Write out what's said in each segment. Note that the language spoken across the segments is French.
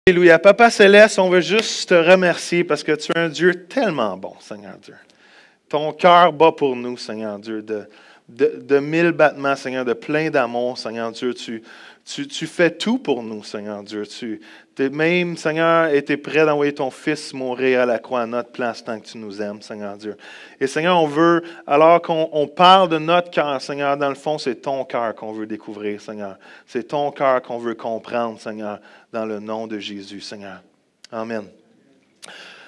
Alléluia. Papa Céleste, on veut juste te remercier parce que tu es un Dieu tellement bon, Seigneur Dieu. Ton cœur bat pour nous, Seigneur Dieu, de 1000 battements, Seigneur, de plein d'amour, Seigneur Dieu. Tu fais tout pour nous, Seigneur Dieu. Tu es même, Seigneur, été prêt d'envoyer ton Fils mourir à la croix à notre place tant que tu nous aimes, Seigneur Dieu. Et Seigneur, on veut, alors qu'on parle de notre cœur, Seigneur, dans le fond, c'est ton cœur qu'on veut découvrir, Seigneur. C'est ton cœur qu'on veut comprendre, Seigneur, dans le nom de Jésus, Seigneur. Amen.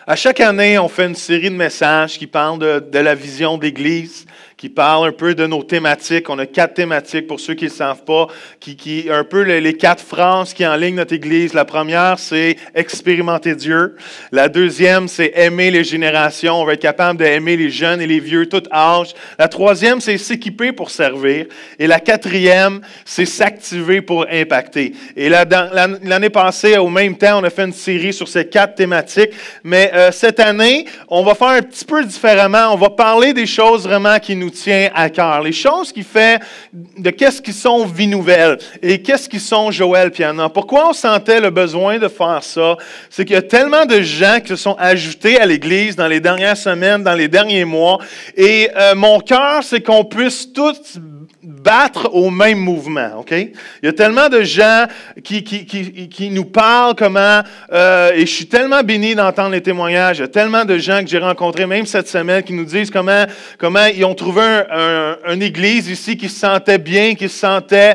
À chaque année, on fait une série de messages qui parlent de la vision de l'Église, qui parlent un peu de nos thématiques. On a 4 thématiques, pour ceux qui ne le savent pas, qui un peu les 4 phrases qui enlignent notre Église. La première, c'est « expérimenter Dieu ». La deuxième, c'est « aimer les générations ». On va être capable d'aimer les jeunes et les vieux, tout âge. La troisième, c'est « s'équiper pour servir ». Et la quatrième, c'est « s'activer pour impacter ». Et l'année passée, au même temps, on a fait une série sur ces 4 thématiques. Mais cette année, on va faire un petit peu différemment. On va parler des choses vraiment qui nous tiennent à cœur. Les choses qui fait de qu'est-ce qui sont Vie Nouvelle et qu'est-ce qui sont Joël puis Anna. Pourquoi on sentait le besoin de faire ça? C'est qu'il y a tellement de gens qui se sont ajoutés à l'Église dans les dernières semaines, dans les derniers mois. Et mon cœur, c'est qu'on puisse tous battre au même mouvement, OK? Il y a tellement de gens qui nous parlent comment, et je suis tellement béni d'entendre les témoignages, il y a tellement de gens que j'ai rencontrés, même cette semaine, qui nous disent comment ils ont trouvé une église ici qui se sentait bien, qui se sentait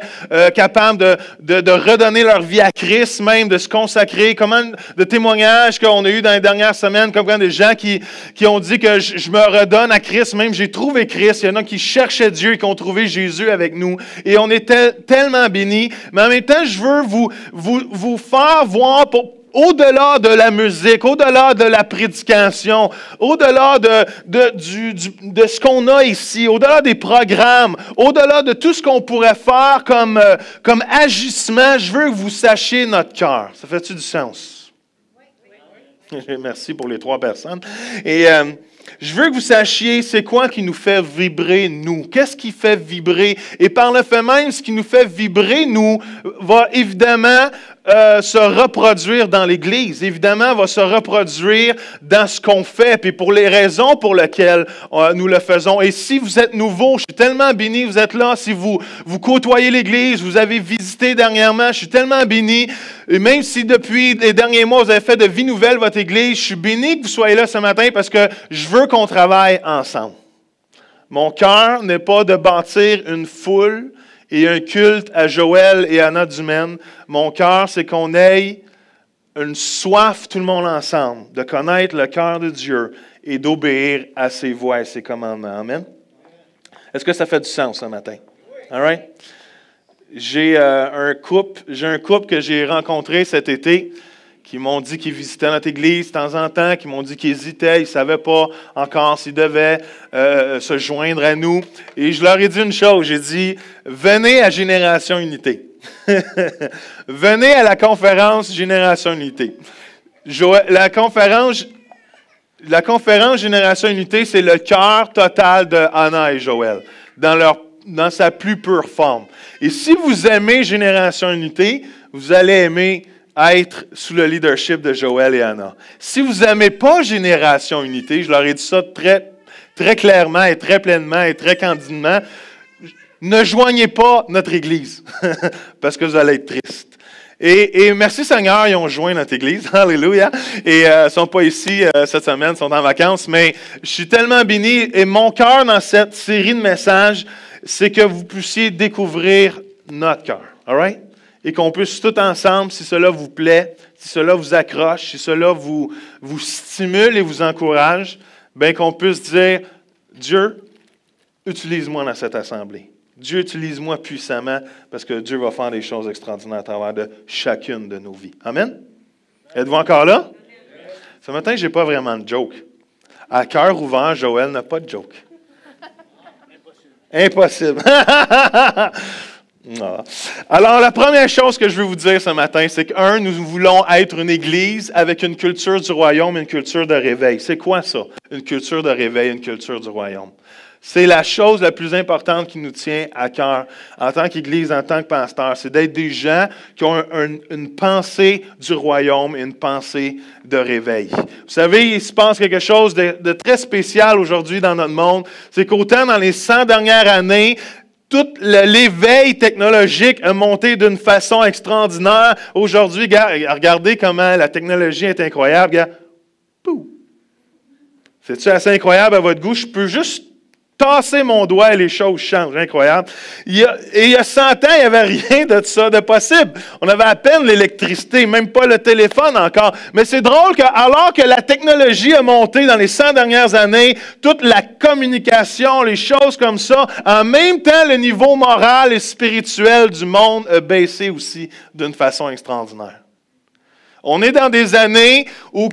capable de redonner leur vie à Christ, même de se consacrer, comment de témoignages qu'on a eu dans les dernières semaines, comme des gens qui ont dit que je me redonne à Christ, même j'ai trouvé Christ, il y en a qui cherchaient Dieu et qui ont trouvé Jésus avec nous. Et on était tellement bénis. Mais en même temps, je veux vous faire voir au-delà de la musique, au-delà de la prédication, au-delà de ce qu'on a ici, au-delà des programmes, au-delà de tout ce qu'on pourrait faire comme agissement, je veux que vous sachiez notre cœur. Ça fait-tu du sens? Oui. Merci pour les 3 personnes. Et je veux que vous sachiez c'est quoi qui nous fait vibrer, nous. Qu'est-ce qui fait vibrer? Et par le fait même, ce qui nous fait vibrer, nous, va évidemment se reproduire dans l'Église. Évidemment, va se reproduire dans ce qu'on fait, puis pour les raisons pour lesquelles nous le faisons. Et si vous êtes nouveau, je suis tellement béni, vous êtes là. Si vous côtoyez l'Église, vous avez visité dernièrement, je suis tellement béni. Et même si depuis les derniers mois, vous avez fait de Vie Nouvelle votre Église, je suis béni que vous soyez là ce matin parce que je veux qu'on travaille ensemble. Mon cœur n'est pas de bâtir une foule et un culte à Joël et Anna Dumaine. Mon cœur, c'est qu'on ait une soif, tout le monde ensemble, de connaître le cœur de Dieu et d'obéir à ses voies et ses commandements. Amen? Est-ce que ça fait du sens ce matin? All right? J'ai un couple que j'ai rencontré cet été qui m'ont dit qu'ils visitaient notre église de temps en temps, qui m'ont dit qu'ils hésitaient, ils ne savaient pas encore s'ils devaient se joindre à nous. Et je leur ai dit une chose, j'ai dit, venez à Génération Unité. Venez à la conférence Génération Unité. La conférence Génération Unité, c'est le cœur total de Anna et Joël, dans sa plus pure forme. Et si vous aimez Génération Unité, vous allez aimer être sous le leadership de Joël et Anna. Si vous n'aimez pas Génération Unité, je leur ai dit ça très, très clairement et très pleinement et très candidement, ne joignez pas notre Église, parce que vous allez être triste. Et merci Seigneur, ils ont joint notre Église, alléluia, et ils ne sont pas ici cette semaine, ils sont en vacances, mais je suis tellement béni, et mon cœur dans cette série de messages, c'est que vous puissiez découvrir notre cœur, all right? Et qu'on puisse tout ensemble, si cela vous plaît, si cela vous accroche, si cela vous stimule et vous encourage, bien qu'on puisse dire, Dieu, utilise-moi dans cette assemblée. Dieu, utilise-moi puissamment parce que Dieu va faire des choses extraordinaires à travers de chacune de nos vies. Amen? Êtes-vous encore là? Ce matin, je n'ai pas vraiment de joke. À cœur ouvert, Joël n'a pas de joke. Impossible. Non. Alors, la première chose que je veux vous dire ce matin, c'est que, nous voulons être une église avec une culture du royaume et une culture de réveil. C'est quoi ça? Une culture de réveil, une culture du royaume. C'est la chose la plus importante qui nous tient à cœur en tant qu'Église, en tant que pasteur. C'est d'être des gens qui ont une pensée du royaume et une pensée de réveil. Vous savez, il se passe quelque chose de très spécial aujourd'hui dans notre monde. C'est qu'autant dans les 100 dernières années, tout l'éveil technologique a monté d'une façon extraordinaire. Aujourd'hui, regardez comment la technologie est incroyable. Regarde. C'est-tu assez incroyable à votre goût? Je peux juste tasser mon doigt et les choses changent. Incroyable. Il y a 100 ans, il n'y avait rien de ça de possible. On avait à peine l'électricité, même pas le téléphone encore. Mais c'est drôle alors que la technologie a monté dans les 100 dernières années, toute la communication, les choses comme ça, en même temps, le niveau moral et spirituel du monde a baissé aussi d'une façon extraordinaire. On est dans des années où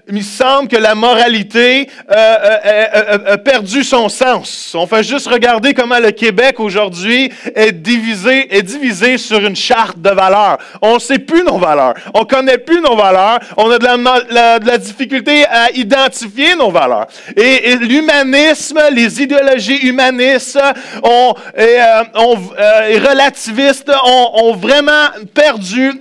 il semble que la moralité a perdu son sens. On fait juste regarder comment le Québec aujourd'hui est divisé sur une charte de valeurs. On ne sait plus nos valeurs. On ne connaît plus nos valeurs. On a de la difficulté à identifier nos valeurs. Et l'humanisme, les idéologies humanistes et relativistes ont vraiment perdu,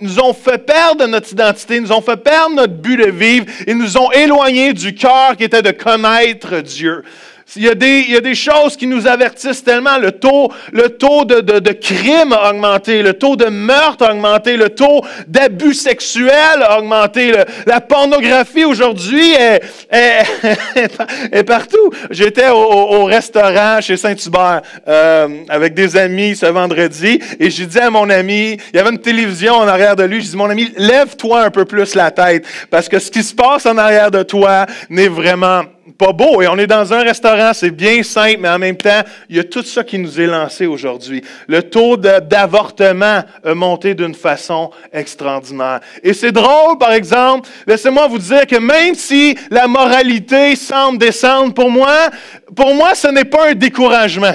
nous ont fait perdre notre identité, nous ont fait perdre notre but de vivre et nous ont éloignés du cœur qui était de connaître Dieu. Il y a des choses qui nous avertissent tellement. Le taux de crime a augmenté, le taux de meurtre a augmenté, le taux d'abus sexuels a augmenté. La pornographie aujourd'hui est partout. J'étais au restaurant chez Saint-Hubert avec des amis ce vendredi et j'ai dit à mon ami, il y avait une télévision en arrière de lui, j'ai dit, mon ami, lève-toi un peu plus la tête parce que ce qui se passe en arrière de toi n'est vraiment pas beau. Et on est dans un restaurant, c'est bien simple, mais en même temps, il y a tout ça qui nous est lancé aujourd'hui. Le taux d'avortement a monté d'une façon extraordinaire. Et c'est drôle, par exemple, laissez-moi vous dire que même si la moralité semble descendre, pour moi, ce n'est pas un découragement.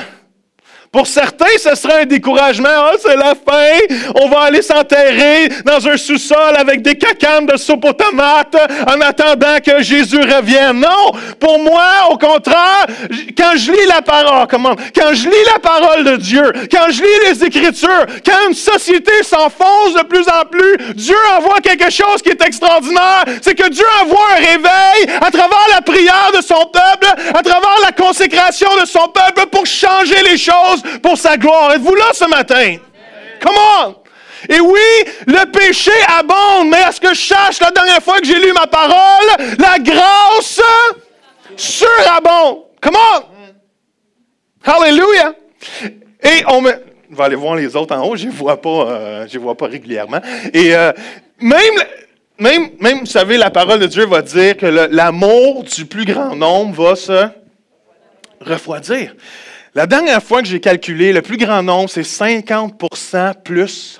Pour certains, ce serait un découragement. Ah, c'est la fin, on va aller s'enterrer dans un sous-sol avec des cacanes de soupe aux tomates en attendant que Jésus revienne. Non, pour moi, au contraire, quand je lis la parole, quand je lis la parole de Dieu, quand je lis les Écritures, quand une société s'enfonce de plus en plus, Dieu envoie quelque chose qui est extraordinaire. C'est que Dieu envoie un réveil à travers la prière de son peuple, à travers la consécration de son peuple pour changer les choses pour sa gloire. Êtes-vous là ce matin? Come on! Et oui, le péché abonde, mais à ce que je sache, la dernière fois que j'ai lu ma parole, la grâce surabonde. Come on! Hallelujah! Et on va aller voir les autres en haut, je les vois pas régulièrement. Et même, vous savez, la parole de Dieu va dire que l'amour du plus grand nombre va se refroidir. La dernière fois que j'ai calculé, le plus grand nombre, c'est 50% plus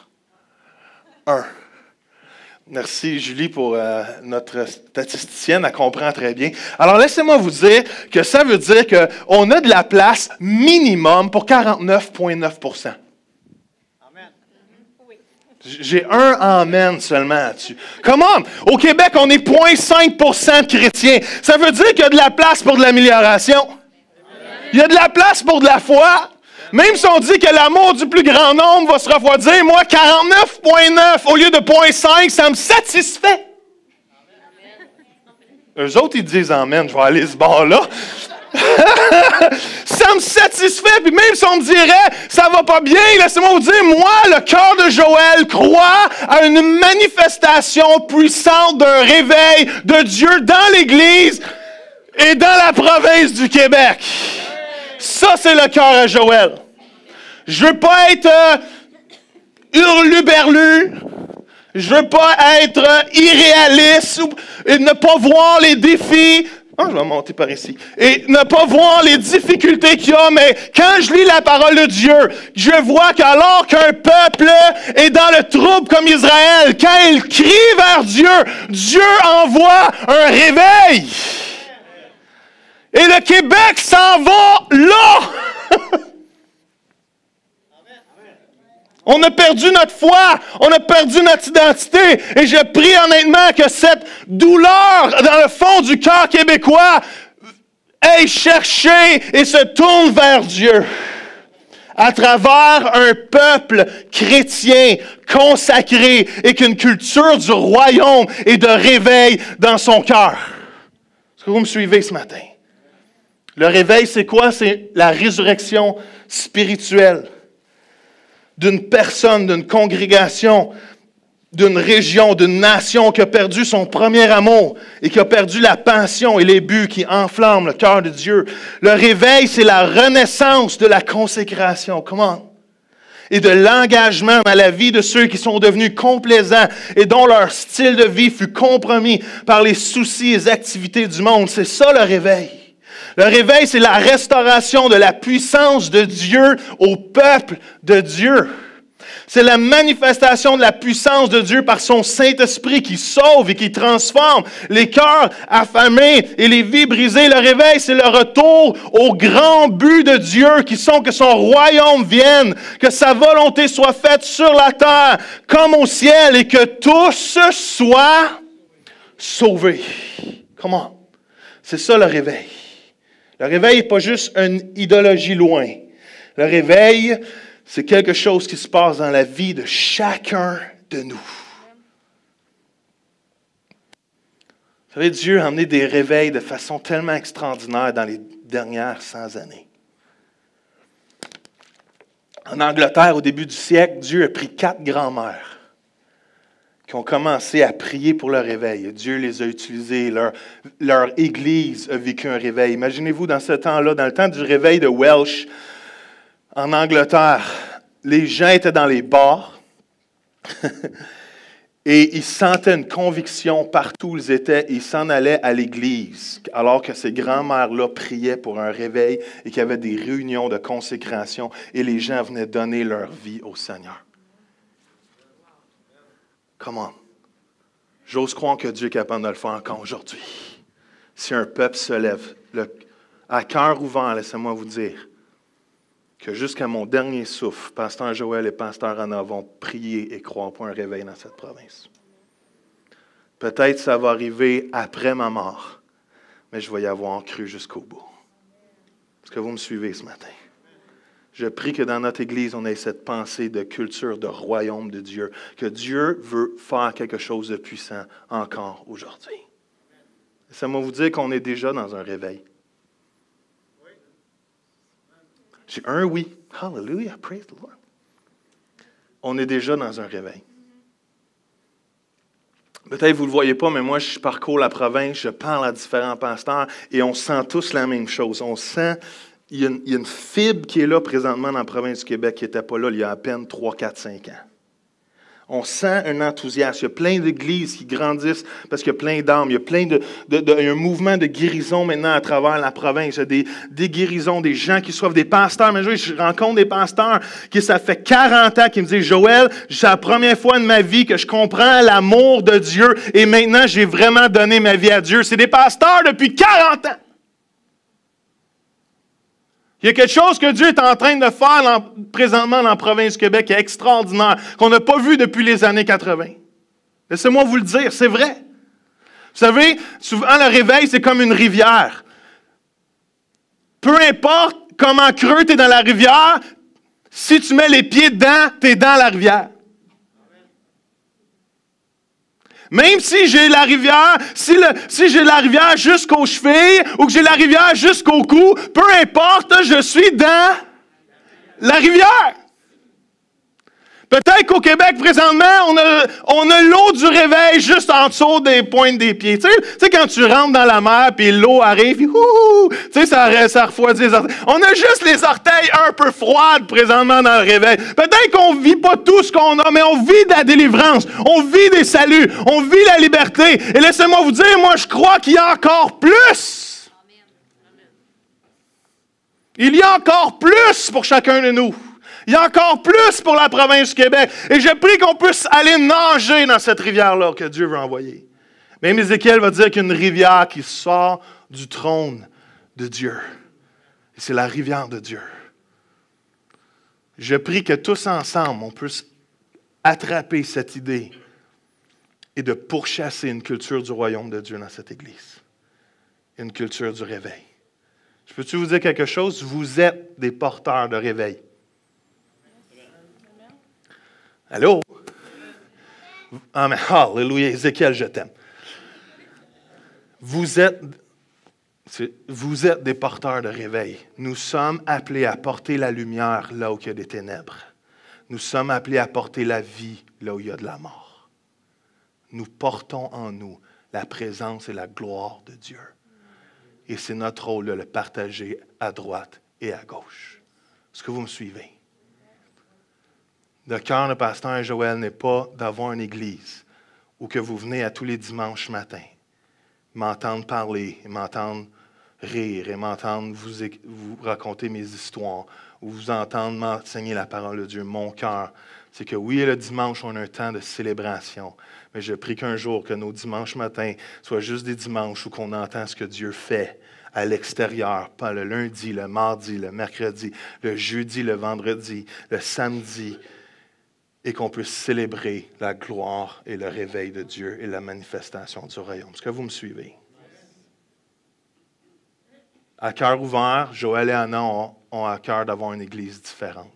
1. Merci Julie pour notre statisticienne, elle comprend très bien. Alors laissez-moi vous dire que ça veut dire qu'on a de la place minimum pour 49,9%. J'ai un amen seulement là-dessus. Come on! Au Québec, on est 0,5% de chrétiens. Ça veut dire qu'il y a de la place pour de l'amélioration. Il y a de la place pour de la foi. Même si on dit que l'amour du plus grand nombre va se refroidir, moi, 49,9 au lieu de 0,5, ça me satisfait. Eux autres, ils disent amen, je vais aller ce bord-là. Ça me satisfait, puis même si on me dirait ça va pas bien, laissez-moi vous dire, moi, le cœur de Joël croit à une manifestation puissante d'un réveil de Dieu dans l'Église et dans la province du Québec. Ça, c'est le cœur à Joël. Je veux pas être hurluberlu. Je veux pas être irréaliste et ne pas voir les défis. Ah, je vais monter par ici. Et ne pas voir les difficultés qu'il y a, mais quand je lis la parole de Dieu, je vois qu'alors qu'un peuple est dans le trouble comme Israël, quand il crie vers Dieu, Dieu envoie un réveil. Et le Québec s'en va là! On a perdu notre foi, on a perdu notre identité. Et je prie honnêtement que cette douleur dans le fond du cœur québécois aille chercher et se tourne vers Dieu à travers un peuple chrétien consacré et qu'une culture du royaume et de réveil dans son cœur. Est-ce que vous me suivez ce matin? Le réveil, c'est quoi? C'est la résurrection spirituelle d'une personne, d'une congrégation, d'une région, d'une nation qui a perdu son premier amour et qui a perdu la passion et les buts qui enflamment le cœur de Dieu. Le réveil, c'est la renaissance de la consécration. Comment? Et de l'engagement dans la vie de ceux qui sont devenus complaisants et dont leur style de vie fut compromis par les soucis et les activités du monde. C'est ça le réveil. Le réveil, c'est la restauration de la puissance de Dieu au peuple de Dieu. C'est la manifestation de la puissance de Dieu par son Saint-Esprit qui sauve et qui transforme les cœurs affamés et les vies brisées. Le réveil, c'est le retour au grand but de Dieu qui sont que son royaume vienne, que sa volonté soit faite sur la terre comme au ciel et que tous soient sauvés. Comment? C'est ça le réveil. Le réveil n'est pas juste une idéologie loin. Le réveil, c'est quelque chose qui se passe dans la vie de chacun de nous. Vous savez, Dieu a amené des réveils de façon tellement extraordinaire dans les dernières 100 années. En Angleterre, au début du siècle, Dieu a pris 4 grands-mères qui ont commencé à prier pour le réveil. Dieu les a utilisés, leur Église a vécu un réveil. Imaginez-vous dans ce temps-là, dans le temps du réveil de Welsh, en Angleterre, les gens étaient dans les bars et ils sentaient une conviction partout où ils étaient. Ils s'en allaient à l'église alors que ces grands-mères-là priaient pour un réveil et qu'il y avait des réunions de consécration et les gens venaient donner leur vie au Seigneur. Comment? J'ose croire que Dieu est capable de le faire encore aujourd'hui. Si un peuple se lève, à cœur ouvert, laissez-moi vous dire, que jusqu'à mon dernier souffle, Pasteur Joël et Pasteur Anna vont prier et croire pour un réveil dans cette province. Peut-être ça va arriver après ma mort, mais je vais y avoir cru jusqu'au bout. Est-ce que vous me suivez ce matin? Je prie que dans notre Église, on ait cette pensée de culture, de royaume de Dieu, que Dieu veut faire quelque chose de puissant encore aujourd'hui. Ça va vous dire qu'on est déjà dans un réveil. J'ai un oui. Hallelujah, praise the Lord. On est déjà dans un réveil. Peut-être que vous ne le voyez pas, mais moi, je parcours la province, je parle à différents pasteurs et on sent tous la même chose. On sent, il y a une fibre qui est là présentement dans la province du Québec qui n'était pas là il y a à peine 3, 4, 5 ans. On sent un enthousiasme. Il y a plein d'églises qui grandissent parce qu'il y a plein d'âmes. Il y a plein il y a un mouvement de guérison maintenant à travers la province. Il y a des guérisons, des gens qui soivent, des pasteurs. Mais je rencontre des pasteurs qui, ça fait 40 ans, qui me disent, Joël, c'est la première fois de ma vie que je comprends l'amour de Dieu et maintenant j'ai vraiment donné ma vie à Dieu. C'est des pasteurs depuis 40 ans. Il y a quelque chose que Dieu est en train de faire présentement dans la province du Québec qui est extraordinaire, qu'on n'a pas vu depuis les années 80. Laissez-moi vous le dire, c'est vrai. Vous savez, souvent le réveil, c'est comme une rivière. Peu importe comment creux tu es dans la rivière, si tu mets les pieds dedans, tu es dans la rivière. Même si j'ai la rivière, si j'ai la rivière jusqu'aux chevilles ou que j'ai la rivière jusqu'au cou, peu importe, je suis dans la rivière. Peut-être qu'au Québec, présentement, on a l'eau du réveil juste en dessous des pointes des pieds. Tu sais, quand tu rentres dans la mer, puis l'eau arrive, puis ça refroidit les orteils. On a juste les orteils un peu froides présentement dans le réveil. Peut-être qu'on ne vit pas tout ce qu'on a, mais on vit de la délivrance, on vit des saluts, on vit la liberté. Et laissez-moi vous dire, moi, je crois qu'il y a encore plus. Il y a encore plus pour chacun de nous. Il y a encore plus pour la province du Québec. Et je prie qu'on puisse aller nager dans cette rivière-là que Dieu veut envoyer. Même Ézéchiel va dire qu'il y a une rivière qui sort du trône de Dieu. Et c'est la rivière de Dieu. Je prie que tous ensemble, on puisse attraper cette idée et de pourchasser une culture du royaume de Dieu dans cette Église. Une culture du réveil. Je peux-tu vous dire quelque chose? Vous êtes des porteurs de réveil. Allô? Amen. Alléluia. Ézéchiel, je t'aime. Vous êtes des porteurs de réveil. Nous sommes appelés à porter la lumière là où il y a des ténèbres. Nous sommes appelés à porter la vie là où il y a de la mort. Nous portons en nous la présence et la gloire de Dieu. Et c'est notre rôle de le partager à droite et à gauche. Est-ce que vous me suivez? Le cœur de pasteur Joël n'est pas d'avoir une église où que vous venez à tous les dimanches matins, m'entendre parler, m'entendre rire et m'entendre vous raconter mes histoires ou vous entendre m'enseigner la parole de Dieu. Mon cœur, c'est que oui, le dimanche, on a un temps de célébration, mais je prie qu'un jour, que nos dimanches matins soient juste des dimanches où on entend ce que Dieu fait à l'extérieur, pas le lundi, le mardi, le mercredi, le jeudi, le vendredi, le samedi, et qu'on puisse célébrer la gloire et le réveil de Dieu et la manifestation du royaume. Est-ce que vous me suivez? À cœur ouvert, Joël et Anna ont à cœur d'avoir une église différente.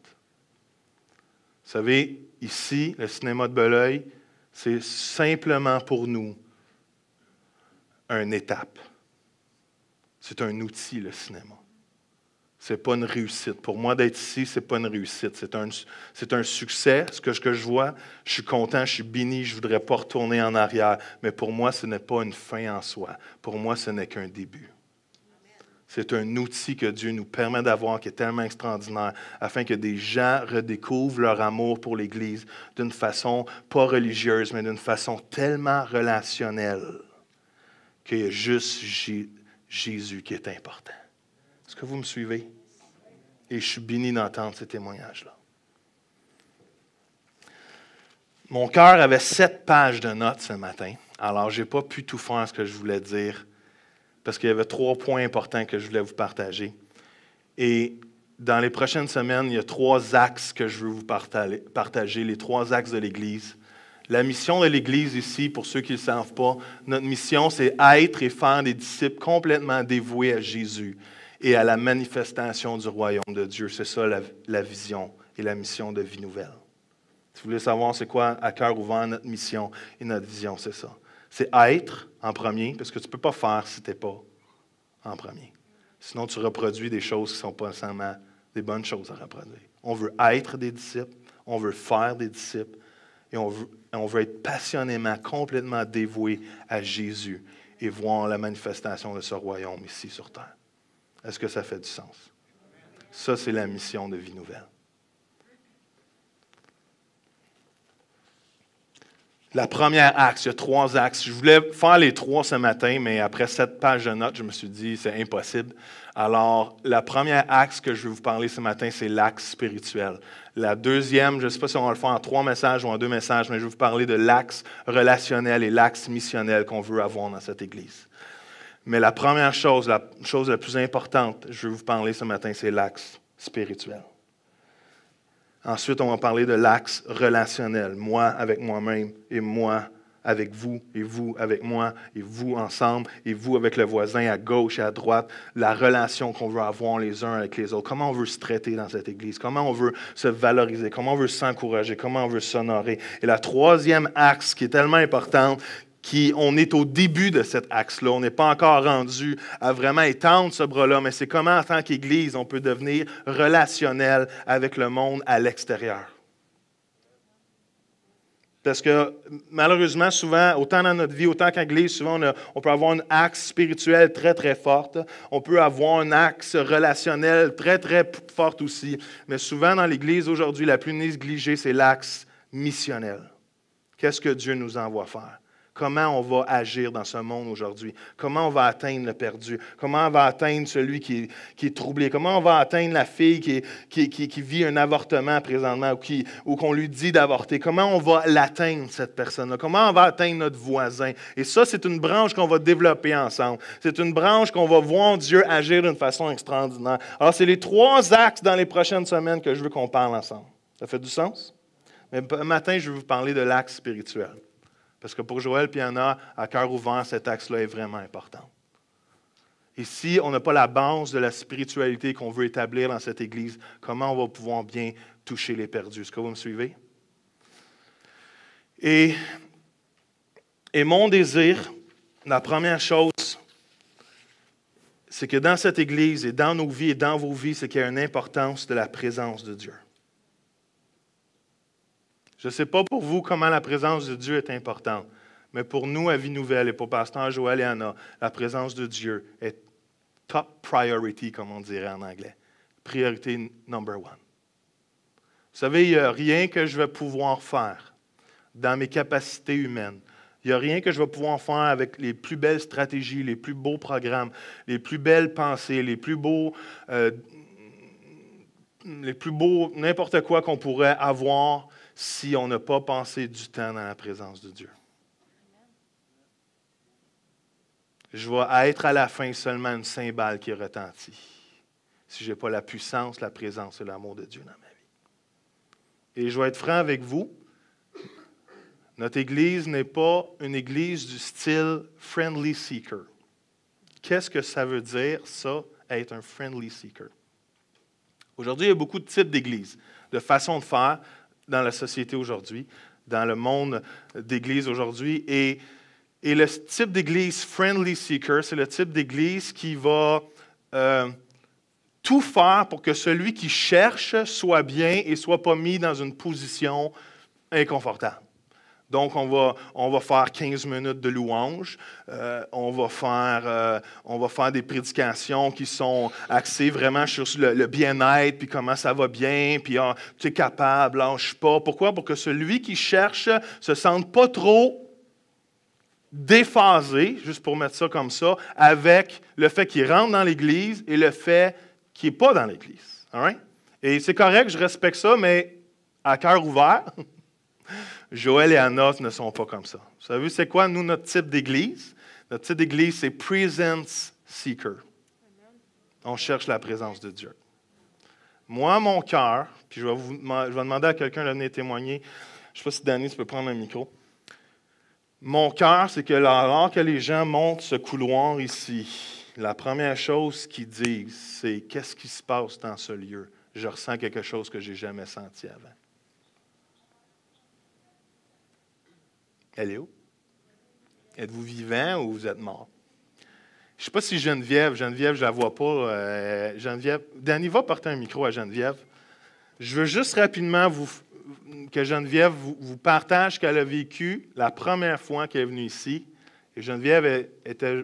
Vous savez, ici, le cinéma de Belœil, c'est simplement pour nous une étape. C'est un outil, le cinéma. Ce n'est pas une réussite. Pour moi, d'être ici, ce n'est pas une réussite. C'est un succès. Ce que je vois, je suis content, je suis béni, je ne voudrais pas retourner en arrière. Mais pour moi, ce n'est pas une fin en soi. Pour moi, ce n'est qu'un début. C'est un outil que Dieu nous permet d'avoir qui est tellement extraordinaire afin que des gens redécouvrent leur amour pour l'Église d'une façon pas religieuse, mais d'une façon tellement relationnelle qu'il y a juste Jésus qui est important. Est-ce que vous me suivez? Et je suis béni d'entendre ces témoignages-là. Mon cœur avait 7 pages de notes ce matin, alors je n'ai pas pu tout faire ce que je voulais dire, parce qu'il y avait 3 points importants que je voulais vous partager. Et dans les prochaines semaines, il y a 3 axes que je veux vous partager, les 3 axes de l'Église. La mission de l'Église ici, pour ceux qui ne le savent pas, notre mission, c'est être et faire des disciples complètement dévoués à Jésus et à la manifestation du royaume de Dieu. C'est ça la vision et la mission de Vie Nouvelle. Si vous voulez savoir c'est quoi à cœur ouvert notre mission et notre vision, c'est ça. C'est être en premier, parce que tu ne peux pas faire si tu n'es pas en premier. Sinon, tu reproduis des choses qui ne sont pas nécessairement des bonnes choses à reproduire. On veut être des disciples, on veut faire des disciples, et on veut être passionnément, complètement dévoué à Jésus et voir la manifestation de ce royaume ici sur terre. Est-ce que ça fait du sens? Ça, c'est la mission de Vie Nouvelle. La première axe, il y a 3 axes. Je voulais faire les 3 ce matin, mais après 7 pages de notes, je me suis dit c'est impossible. Alors, la première axe que je vais vous parler ce matin, c'est l'axe spirituel. La deuxième, je ne sais pas si on va le faire en 3 messages ou en 2 messages, mais je vais vous parler de l'axe relationnel et l'axe missionnel qu'on veut avoir dans cette Église. Mais la première chose, la chose la plus importante, je vais vous parler ce matin, c'est l'axe spirituel. Ensuite, on va parler de l'axe relationnel, moi avec moi-même et moi avec vous et vous avec moi et vous ensemble et vous avec le voisin à gauche et à droite, la relation qu'on veut avoir les uns avec les autres, comment on veut se traiter dans cette Église, comment on veut se valoriser, comment on veut s'encourager, comment on veut s'honorer. Et la troisième axe qui est tellement importante, on est au début de cet axe-là. On n'est pas encore rendu à vraiment étendre ce bras-là, mais c'est comment, en tant qu'Église, on peut devenir relationnel avec le monde à l'extérieur. Parce que, malheureusement, souvent, autant dans notre vie, autant qu'Église, souvent, on peut avoir un axe spirituel très, très fort. On peut avoir un axe relationnel très, très fort aussi. Mais souvent, dans l'Église, aujourd'hui, la plus négligée, c'est l'axe missionnel. Qu'est-ce que Dieu nous envoie faire? Comment on va agir dans ce monde aujourd'hui? Comment on va atteindre le perdu? Comment on va atteindre celui qui est troublé? Comment on va atteindre la fille qui vit un avortement présentement ou qu'on lui dit d'avorter? Comment on va l'atteindre, cette personne-là? Comment on va atteindre notre voisin? Et ça, c'est une branche qu'on va développer ensemble. C'est une branche qu'on va voir Dieu agir d'une façon extraordinaire. Alors, c'est les 3 axes dans les prochaines semaines que je veux qu'on parle ensemble. Ça fait du sens? Mais matin, je vais vous parler de l'axe spirituel. Parce que pour Joël et Anna, à cœur ouvert, cet axe-là est vraiment important. Et si on n'a pas la base de la spiritualité qu'on veut établir dans cette Église, comment on va pouvoir bien toucher les perdus? Est-ce que vous me suivez? Et mon désir, la première chose, c'est que dans cette Église et dans nos vies et dans vos vies, c'est qu'il y a une importance de la présence de Dieu. Je ne sais pas pour vous comment la présence de Dieu est importante, mais pour nous, à Vie Nouvelle et pour Pasteur Joël et Anna, la présence de Dieu est top priority, comme on dirait en anglais. Priorité number one. Vous savez, il n'y a rien que je vais pouvoir faire dans mes capacités humaines. Il n'y a rien que je vais pouvoir faire avec les plus belles stratégies, les plus beaux programmes, les plus belles pensées, les plus beaux, n'importe quoi qu'on pourrait avoir si on n'a pas passé du temps dans la présence de Dieu. Je vais être à la fin seulement une cymbale qui retentit, si je n'ai pas la puissance, la présence et l'amour de Dieu dans ma vie. Et je vais être franc avec vous, notre Église n'est pas une Église du style friendly seeker. Qu'est-ce que ça veut dire, ça, être un friendly seeker? Aujourd'hui, il y a beaucoup de types d'églises, de façons de faire dans la société aujourd'hui, dans le monde d'église aujourd'hui. Et le type d'église friendly seeker, c'est le type d'église qui va tout faire pour que celui qui cherche soit bien et ne soit pas mis dans une position inconfortable. Donc, on va faire 15 minutes de louange. On va faire des prédications qui sont axées vraiment sur le bien-être, puis comment ça va bien, puis tu es capable, lâche pas. Pourquoi? Pour que celui qui cherche se sente pas trop déphasé, juste pour mettre ça comme ça, avec le fait qu'il rentre dans l'Église et le fait qu'il n'est pas dans l'Église. All right? Et c'est correct, je respecte ça, mais à cœur ouvert. Joël et Anna ne sont pas comme ça. Vous savez, c'est quoi, nous, notre type d'église? Notre type d'église, c'est presence seeker. On cherche la présence de Dieu. Moi, mon cœur, puis je vais demander à quelqu'un de venir témoigner. Je ne sais pas si Danny, tu peux prendre un micro. Mon cœur, c'est que alors que les gens montent ce couloir ici, la première chose qu'ils disent, c'est « Qu'est-ce qui se passe dans ce lieu? » Je ressens quelque chose que je n'ai jamais senti avant. Elle est où? Êtes-vous vivant ou vous êtes mort? Je ne sais pas si Geneviève, je ne la vois pas. Geneviève, Danny, va porter un micro à Geneviève. Je veux juste rapidement que Geneviève vous partage ce qu'elle a vécu la première fois qu'elle est venue ici. Et Geneviève était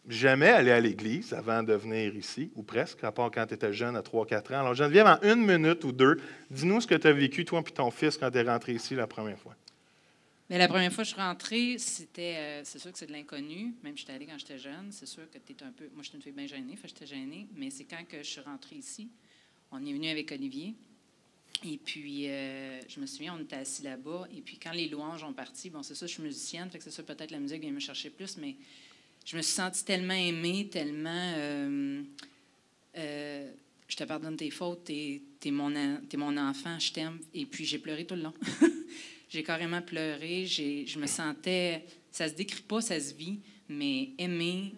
jamais allée à l'église avant de venir ici, ou presque, à part quand tu étais jeune, à 3-4 ans. Alors Geneviève, en 1 minute ou 2, dis-nous ce que tu as vécu, toi et ton fils, quand tu es rentré ici la première fois. Mais la première fois que je suis rentrée, c'est sûr que c'est de l'inconnu. Même si j'étais allée quand j'étais jeune, c'est sûr que tu es un peu... Moi, j'étais une fille bien gênée, j'étais gênée. Mais c'est quand que je suis rentrée ici, on est venu avec Olivier. Et puis, je me souviens, on était assis là-bas. Et puis, quand les louanges ont parti, bon, c'est ça, je suis musicienne, fait que c'est ça, peut-être la musique vient me chercher plus, mais je me suis sentie tellement aimée, tellement... je te pardonne tes fautes, t'es mon enfant, je t'aime. Et puis, j'ai pleuré tout le long. J'ai carrément pleuré. Je me sentais... Ça se décrit pas, ça se vit, mais aimée,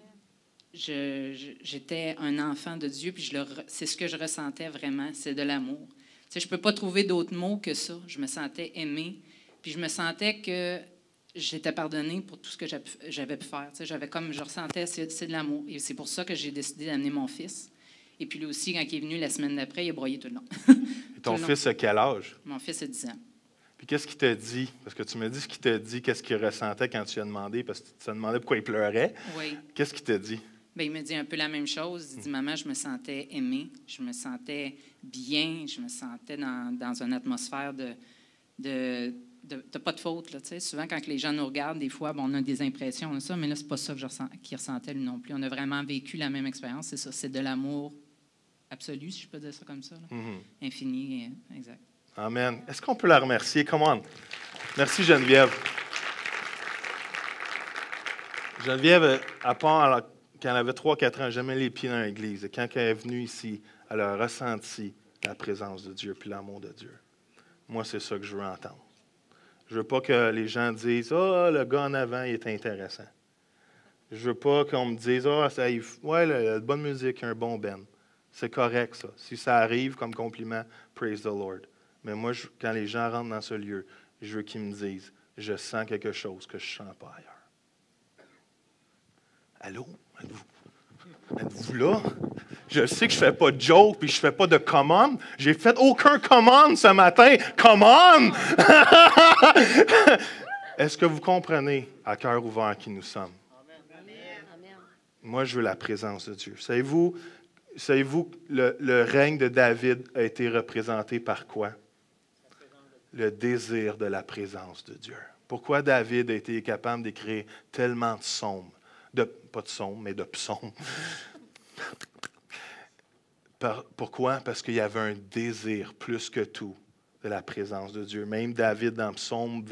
j'étais un enfant de Dieu, puis c'est ce que je ressentais vraiment, c'est de l'amour. Tu sais, je ne peux pas trouver d'autres mots que ça. Je me sentais aimée, puis je me sentais que j'étais pardonnée pour tout ce que j'avais pu faire. Tu sais, je ressentais, c'est de l'amour. Et c'est pour ça que j'ai décidé d'amener mon fils. Et puis lui aussi, quand il est venu la semaine d'après, il a broyé tout le long. Et ton fils a quel âge? Mon fils a 10 ans. Puis qu'est-ce qu'il t'a dit? Parce que tu m'as dit ce qu'il t'a dit, qu'est-ce qu'il ressentait quand tu lui as demandé, parce que tu as demandé pourquoi il pleurait. Oui. Qu'est-ce qu'il t'a dit? Bien, il me dit un peu la même chose. Il dit, maman, je me sentais aimée, je me sentais bien, je me sentais dans une atmosphère de pas de faute. Là, souvent, quand les gens nous regardent, des fois, bon, on a des impressions, on a ça, mais là, c'est pas ça qu'il ressentait lui non plus. On a vraiment vécu la même expérience. C'est ça, c'est de l'amour absolu, si je peux dire ça comme ça. Là. Mm-hmm. Infini, exact. Amen. Est-ce qu'on peut la remercier? Come on. Merci, Geneviève. Geneviève, à part quand elle avait 3-4 ans, jamais les pieds dans l'église. Et quand elle est venue ici, elle a ressenti la présence de Dieu puis l'amour de Dieu. Moi, c'est ça que je veux entendre. Je ne veux pas que les gens disent « Ah, le gars en avant, il est intéressant. » Je veux pas qu'on me dise, ouais, la bonne musique, un bon ben. C'est correct, ça. Si ça arrive comme compliment, praise the Lord. Mais moi, quand les gens rentrent dans ce lieu, je veux qu'ils me disent, je sens quelque chose que je ne sens pas ailleurs. Allô? Êtes-vous là? Je sais que je ne fais pas de joke puis je ne fais pas de commande. J'ai fait aucun commande ce matin. Commande! Est-ce que vous comprenez à cœur ouvert qui nous sommes? Amen. Moi, je veux la présence de Dieu. Savez-vous le règne de David a été représenté par quoi? Le désir de la présence de Dieu. Pourquoi David a été capable d'écrire tellement de psaumes? Pas de psaumes, mais de psaumes. Pourquoi? Parce qu'il y avait un désir plus que tout de la présence de Dieu. Même David, dans Psaume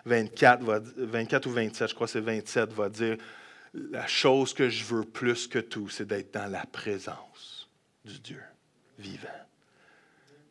24 ou 27, je crois que c'est 27, va dire « La chose que je veux plus que tout, c'est d'être dans la présence du Dieu vivant. »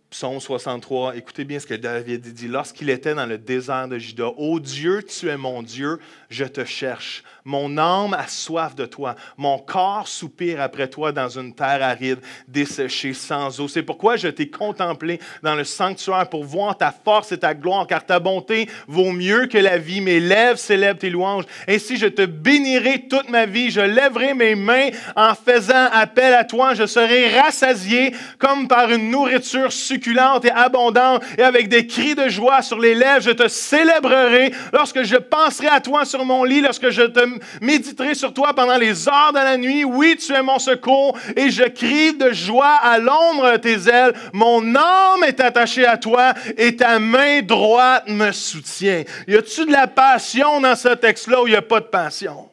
Psaume 63, écoutez bien ce que David dit. Lorsqu'il était dans le désert de Juda, « Ô Dieu, tu es mon Dieu, je te cherche. Mon âme a soif de toi. Mon corps soupire après toi dans une terre aride, desséchée, sans eau. C'est pourquoi je t'ai contemplé dans le sanctuaire pour voir ta force et ta gloire, car ta bonté vaut mieux que la vie. Mes lèvres célèbrent tes louanges. Ainsi, je te bénirai toute ma vie. Je lèverai mes mains en faisant appel à toi. Je serai rassasié comme par une nourriture succulente et abondante, et avec des cris de joie sur les lèvres, je te célébrerai lorsque je penserai à toi sur mon lit, lorsque je te méditerai sur toi pendant les heures de la nuit. Oui, tu es mon secours, et je crie de joie à l'ombre de tes ailes. Mon âme est attachée à toi, et ta main droite me soutient. Y a-tu de la passion dans ce texte-là ou il n'y a pas de passion?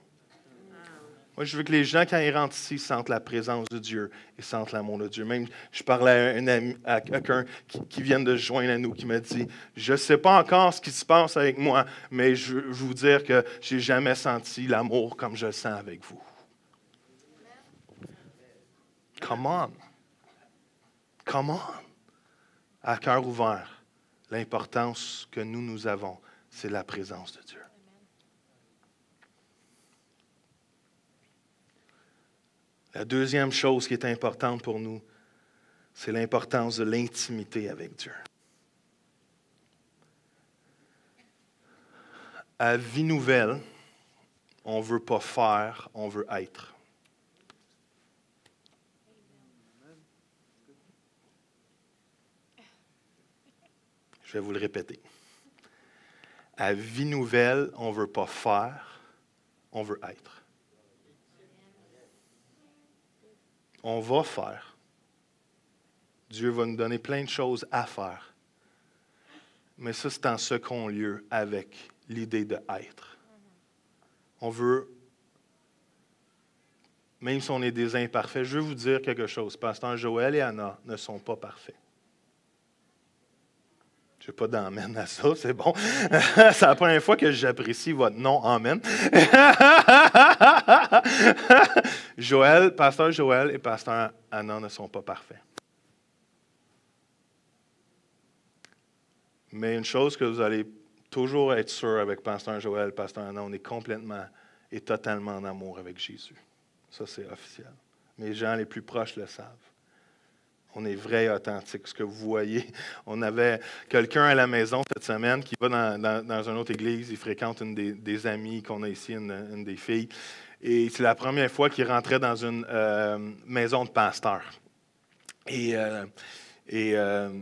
Moi, je veux que les gens, quand ils rentrent ici, sentent la présence de Dieu et sentent l'amour de Dieu. Même, je parlais à quelqu'un qui vient de se joindre à nous, qui m'a dit, je ne sais pas encore ce qui se passe avec moi, mais je veux vous dire que je n'ai jamais senti l'amour comme je le sens avec vous. Come on. Come on. À cœur ouvert, l'importance que nous avons, c'est la présence de Dieu. La deuxième chose qui est importante pour nous, c'est l'importance de l'intimité avec Dieu. À Vie Nouvelle, on ne veut pas faire, on veut être. Je vais vous le répéter. À Vie Nouvelle, on ne veut pas faire, on veut être. On va faire. Dieu va nous donner plein de choses à faire. Mais ça, c'est en second lieu avec l'idée de être. On veut, même si on est des imparfaits, je veux vous dire quelque chose. Pasteur Joël et Anna ne sont pas parfaits. Je n'ai pas d'amène à ça, c'est bon. C'est la première fois que j'apprécie votre nom, amen. Pasteur Joël et Pasteur Anna ne sont pas parfaits. Mais une chose que vous allez toujours être sûr avec Pasteur Joël, Pasteur Anna, on est complètement et totalement en amour avec Jésus. Ça, c'est officiel. Mais les gens les plus proches le savent. On est vrai et authentique. Ce que vous voyez, on avait quelqu'un à la maison cette semaine qui va dans une autre église. Il fréquente une des amies qu'on a ici, une des filles. Et c'est la première fois qu'il rentrait dans une maison de pasteur. Et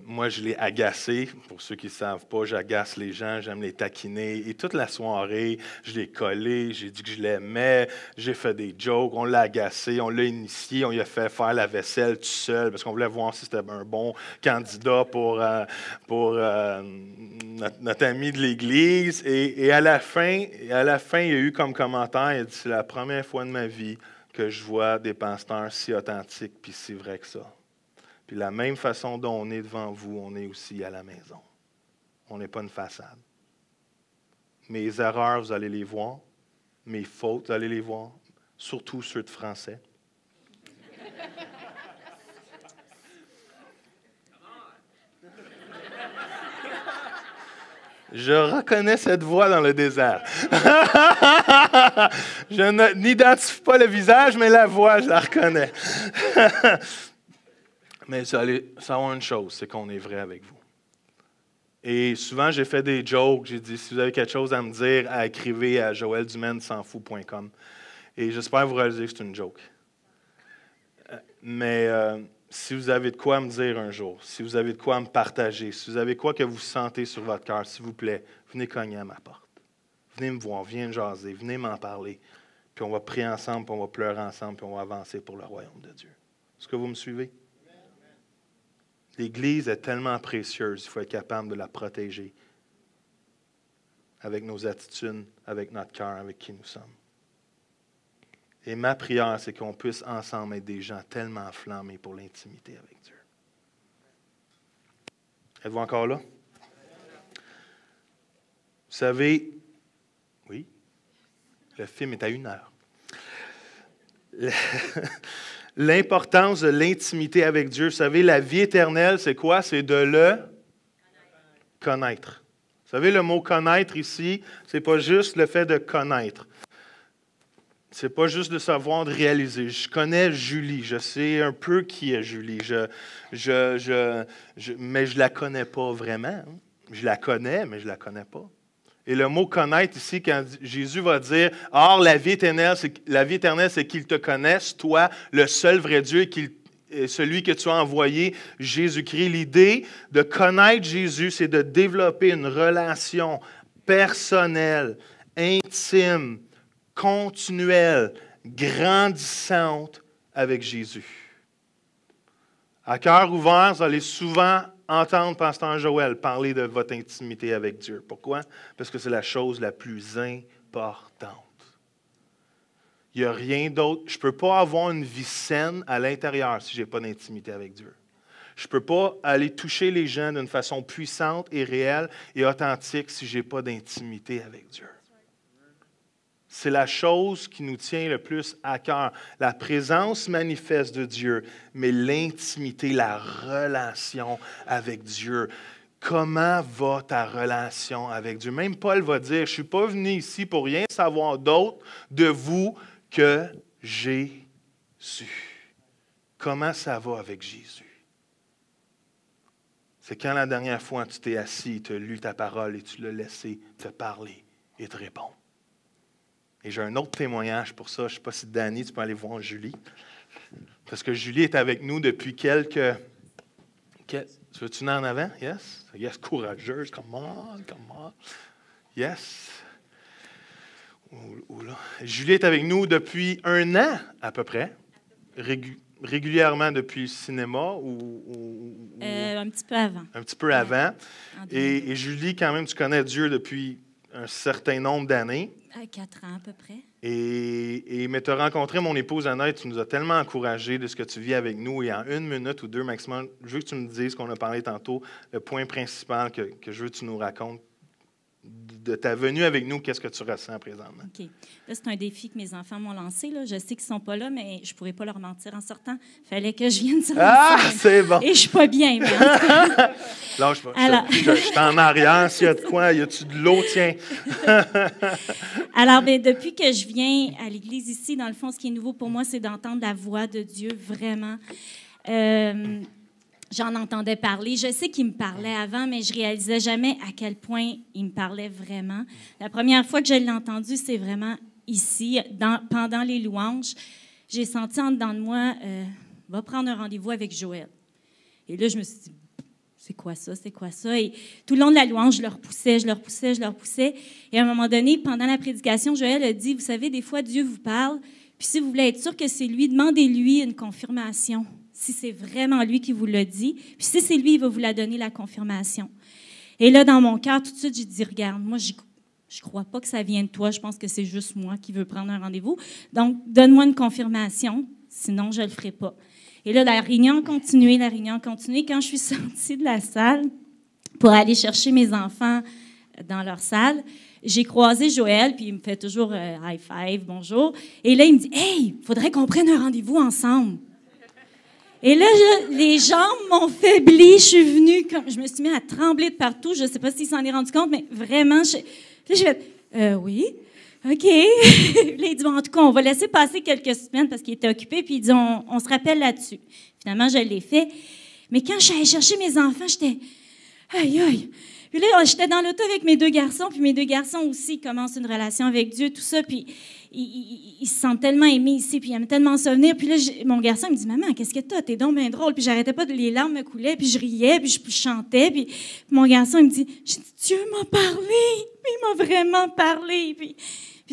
moi, je l'ai agacé. Pour ceux qui ne savent pas, j'agace les gens, j'aime les taquiner. Et toute la soirée, je l'ai collé, j'ai dit que je l'aimais, j'ai fait des jokes, on l'a agacé, on l'a initié, on lui a fait faire la vaisselle tout seul parce qu'on voulait voir si c'était un bon candidat pour notre ami de l'Église. Et à la fin, il y a eu comme commentaire, il a dit, c'est la première fois de ma vie que je vois des pasteurs si authentiques puis si vrais que ça. Puis la même façon dont on est devant vous, on est aussi à la maison. On n'est pas une façade. Mes erreurs, vous allez les voir. Mes fautes, vous allez les voir. Surtout ceux de français. Je reconnais cette voix dans le désert. Je n'identifie pas le visage, mais la voix, je la reconnais. Mais ça allez savoir une chose, c'est qu'on est vrai avec vous. Et souvent, j'ai fait des jokes. J'ai dit, si vous avez quelque chose à me dire, écrivez à joeldumaine-s'enfout.com. Et j'espère vous réaliser que c'est une joke. Mais si vous avez de quoi me dire un jour, si vous avez de quoi me partager, si vous avez quoi que vous sentez sur votre cœur, s'il vous plaît, venez cogner à ma porte. Venez me voir, venez me jaser, venez m'en parler. Puis on va prier ensemble, puis on va pleurer ensemble, puis on va avancer pour le royaume de Dieu. Est-ce que vous me suivez? L'Église est tellement précieuse, il faut être capable de la protéger avec nos attitudes, avec notre cœur, avec qui nous sommes. Et ma prière, c'est qu'on puisse ensemble être des gens tellement enflammés pour l'intimité avec Dieu. Êtes-vous encore là? Vous savez, oui, le film est à 1 heure. L'importance de l'intimité avec Dieu. Vous savez, la vie éternelle, c'est quoi? C'est de le connaître. Vous savez, le mot connaître ici, ce n'est pas juste le fait de connaître. Ce n'est pas juste de savoir, de réaliser. Je connais Julie, je sais un peu qui est Julie, mais je ne la connais pas vraiment. Je la connais, mais je ne la connais pas. Et le mot « connaître » ici, quand Jésus va dire « Or, la vie éternelle, c'est qu'ils te connaissent, toi, le seul vrai Dieu, celui que tu as envoyé, Jésus-Christ. » L'idée de connaître Jésus, c'est de développer une relation personnelle, intime, continuelle, grandissante avec Jésus. À cœur ouvert, vous allez souvent entendre Pasteur Joël parler de votre intimité avec Dieu. Pourquoi? Parce que c'est la chose la plus importante. Il n'y a rien d'autre. Je ne peux pas avoir une vie saine à l'intérieur si je n'ai pas d'intimité avec Dieu. Je ne peux pas aller toucher les gens d'une façon puissante et réelle et authentique si je n'ai pas d'intimité avec Dieu. C'est la chose qui nous tient le plus à cœur. La présence manifeste de Dieu, mais l'intimité, la relation avec Dieu. Comment va ta relation avec Dieu? Même Paul va dire, je ne suis pas venu ici pour rien savoir d'autre de vous que Jésus. Comment ça va avec Jésus? C'est quand la dernière fois tu t'es assis, tu as lu ta parole et tu l'as laissé te parler et te répondre. Et j'ai un autre témoignage pour ça. Je ne sais pas si Danny, tu peux aller voir Julie. Parce que Julie est avec nous depuis quelques... Tu veux-tu en avant? Yes? Yes, courageuse. Come on. Yes. Oula. Julie est avec nous depuis 1 an, à peu près. Régulièrement depuis le cinéma un petit peu avant. Un petit peu avant. Et Julie, quand même, tu connais Dieu depuis un certain nombre d'années. 4 ans à peu près. Mais tu as rencontré mon épouse Annette, tu nous as tellement encouragés de ce que tu vis avec nous. Et en 1 minute ou 2 maximum, je veux que tu me dises, qu'on a parlé tantôt, le point principal que je veux que tu nous racontes de ta venue avec nous, qu'est-ce que tu ressens présentement? OK. Là, c'est un défi que mes enfants m'ont lancé. Là. Je sais qu'ils ne sont pas là, mais je ne pourrais pas leur mentir en sortant. Il fallait que je vienne sur la scène. C'est bon! Et je ne suis pas bien. Mais lâche pas. Alors... je suis en arrière. S'il y a de quoi, y a-tu de l'eau? Tiens! Alors, bien, depuis que je viens à l'Église ici, dans le fond, ce qui est nouveau pour moi, c'est d'entendre la voix de Dieu, vraiment. J'en entendais parler. Je sais qu'il me parlait avant, mais je ne réalisais jamais à quel point il me parlait vraiment. La première fois que je l'ai entendu, c'est vraiment ici, pendant les louanges. J'ai senti en dedans de moi, va prendre un rendez-vous avec Joël. Et là, je me suis dit, c'est quoi ça, c'est quoi ça? Et tout le long de la louange, je le repoussais. Et à un moment donné, pendant la prédication, Joël a dit, vous savez, des fois, Dieu vous parle, puis si vous voulez être sûr que c'est lui, demandez-lui une confirmation. Si c'est vraiment lui qui vous l'a dit. Puis si c'est lui, il va vous la donner, la confirmation. Et là, dans mon cœur, tout de suite, j'ai dit, regarde, moi, je ne crois pas que ça vienne de toi. Je pense que c'est juste moi qui veux prendre un rendez-vous. Donc, donne-moi une confirmation, sinon je ne le ferai pas. Et là, la réunion a continué. Quand je suis sortie de la salle pour aller chercher mes enfants dans leur salle, j'ai croisé Joël, puis il me fait toujours high five, bonjour. Et là, il me dit, hey, il faudrait qu'on prenne un rendez-vous ensemble. Et là, les jambes m'ont faibli. Je me suis mis à trembler de partout. Je ne sais pas s'il s'en est rendu compte, mais vraiment, j'ai fait, oui. OK. Puis là, il dit, bon, en tout cas, on va laisser passer quelques semaines parce qu'il était occupé, puis il dit, on se rappelle là-dessus. Finalement, je l'ai fait. Mais quand je suis allée chercher mes enfants, j'étais, aïe, aïe. Puis là, j'étais dans l'auto avec mes 2 garçons, puis mes 2 garçons aussi commencent une relation avec Dieu, tout ça, puis ils se sentent tellement aimés ici, puis ils aiment tellement se venir. Puis là, mon garçon il me dit, maman, qu'est-ce que t'as? T'es donc bien drôle. Puis j'arrêtais pas, les larmes me coulaient, puis je riais, puis je chantais. Puis mon garçon, il me dit, Dieu m'a parlé, puis il m'a vraiment parlé. Puis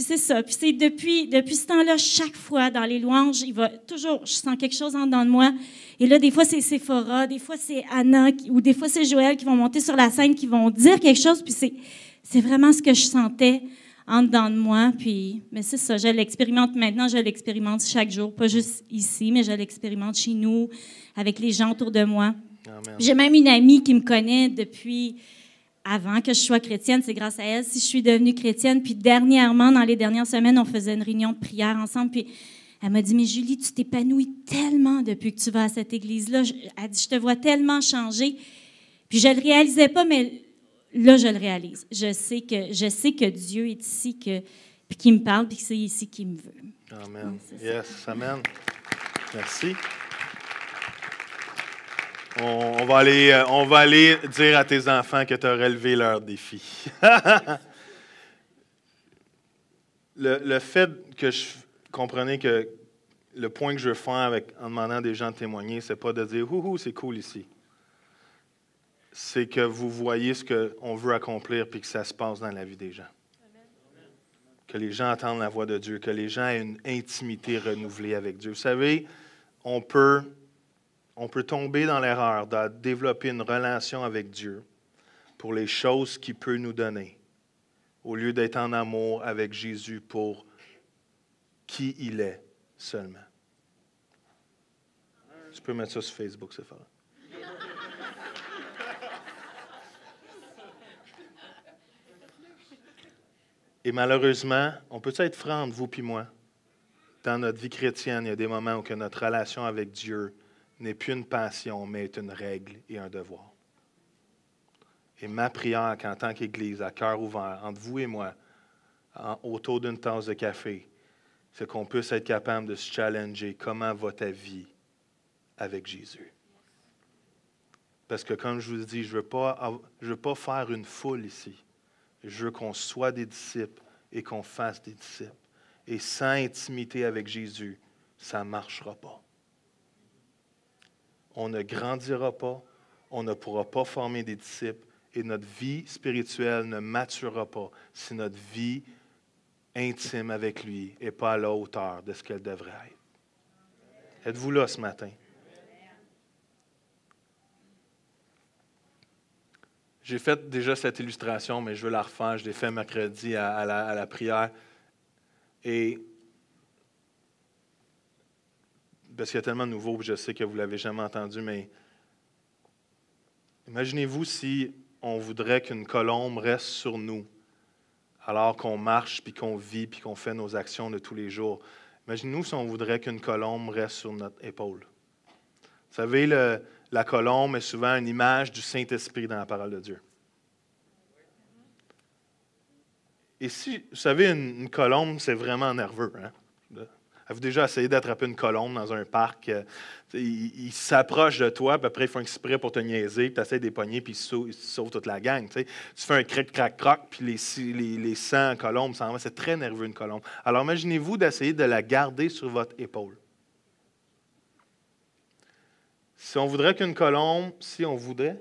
c'est ça. Puis c'est depuis ce temps-là, chaque fois dans les louanges, il va toujours, je sens quelque chose en dedans de moi. Et là, des fois, c'est Séphora, des fois, c'est Anna, ou des fois, c'est Joël qui vont monter sur la scène, qui vont dire quelque chose. Puis c'est vraiment ce que je sentais en dedans de moi. Puis, mais c'est ça, je l'expérimente maintenant, je l'expérimente chaque jour, pas juste ici, mais je l'expérimente chez nous, avec les gens autour de moi. J'ai même une amie qui me connaît depuis avant que je sois chrétienne, c'est grâce à elle si je suis devenue chrétienne. Puis dernièrement, dans les dernières semaines, on faisait une réunion de prière ensemble, puis elle m'a dit, mais Julie, tu t'épanouis tellement depuis que tu vas à cette église-là. Elle dit, je te vois tellement changer. Puis je ne le réalisais pas, mais là, je le réalise. Je sais que Dieu est ici, puis qu'il me parle, puis que c'est ici qu'il me veut. Amen. Yes, amen. Merci. On va aller dire à tes enfants que tu as relevé leur défi. le fait que je comprenais que le point que je veux faire en demandant à des gens de témoigner, c'est pas de dire « Houhou, c'est cool ici ». C'est que vous voyez ce qu'on veut accomplir puis que ça se passe dans la vie des gens. Que les gens entendent la voix de Dieu, que les gens aient une intimité renouvelée avec Dieu. Vous savez, on peut tomber dans l'erreur de développer une relation avec Dieu pour les choses qu'il peut nous donner, au lieu d'être en amour avec Jésus pour qui il est seulement. Tu peux mettre ça sur Facebook, c'est fort. Et malheureusement, on peut être franc entre vous et moi. Dans notre vie chrétienne, il y a des moments où que notre relation avec Dieu n'est plus une passion, mais est une règle et un devoir. Et ma prière qu'en tant qu'Église, à cœur ouvert, entre vous et moi, autour d'une tasse de café, c'est qu'on puisse être capable de se challenger. Comment va ta vie avec Jésus? Parce que comme je vous dis, je veux pas faire une foule ici. Je veux qu'on soit des disciples et qu'on fasse des disciples. Et sans intimité avec Jésus, ça ne marchera pas. On ne grandira pas, on ne pourra pas former des disciples et notre vie spirituelle ne maturera pas si notre vie intime avec lui n'est pas à la hauteur de ce qu'elle devrait être. Êtes-vous là ce matin? J'ai fait déjà cette illustration, mais je veux la refaire. Je l'ai fait mercredi à la prière. Et parce qu'il y a tellement de nouveau, je sais que vous ne l'avez jamais entendu, mais imaginez-vous si on voudrait qu'une colombe reste sur nous alors qu'on marche, puis qu'on vit, puis qu'on fait nos actions de tous les jours. Imaginez-nous si on voudrait qu'une colombe reste sur notre épaule. Vous savez, la colombe est souvent une image du Saint-Esprit dans la parole de Dieu. Et si, vous savez, une colombe, c'est vraiment nerveux. Hein? Avez-vous déjà essayé d'attraper une colombe dans un parc? Ils s'approchent de toi, puis après, ils font exprès pour te niaiser, puis tu essaies de les pogner, puis ils sauvent toute la gang. Tu fais un cric, crac, croc, puis les 100 colombes s'en vont. C'est très nerveux, une colombe. Alors, imaginez-vous d'essayer de la garder sur votre épaule. Si on voudrait qu'une colombe, si on voulait,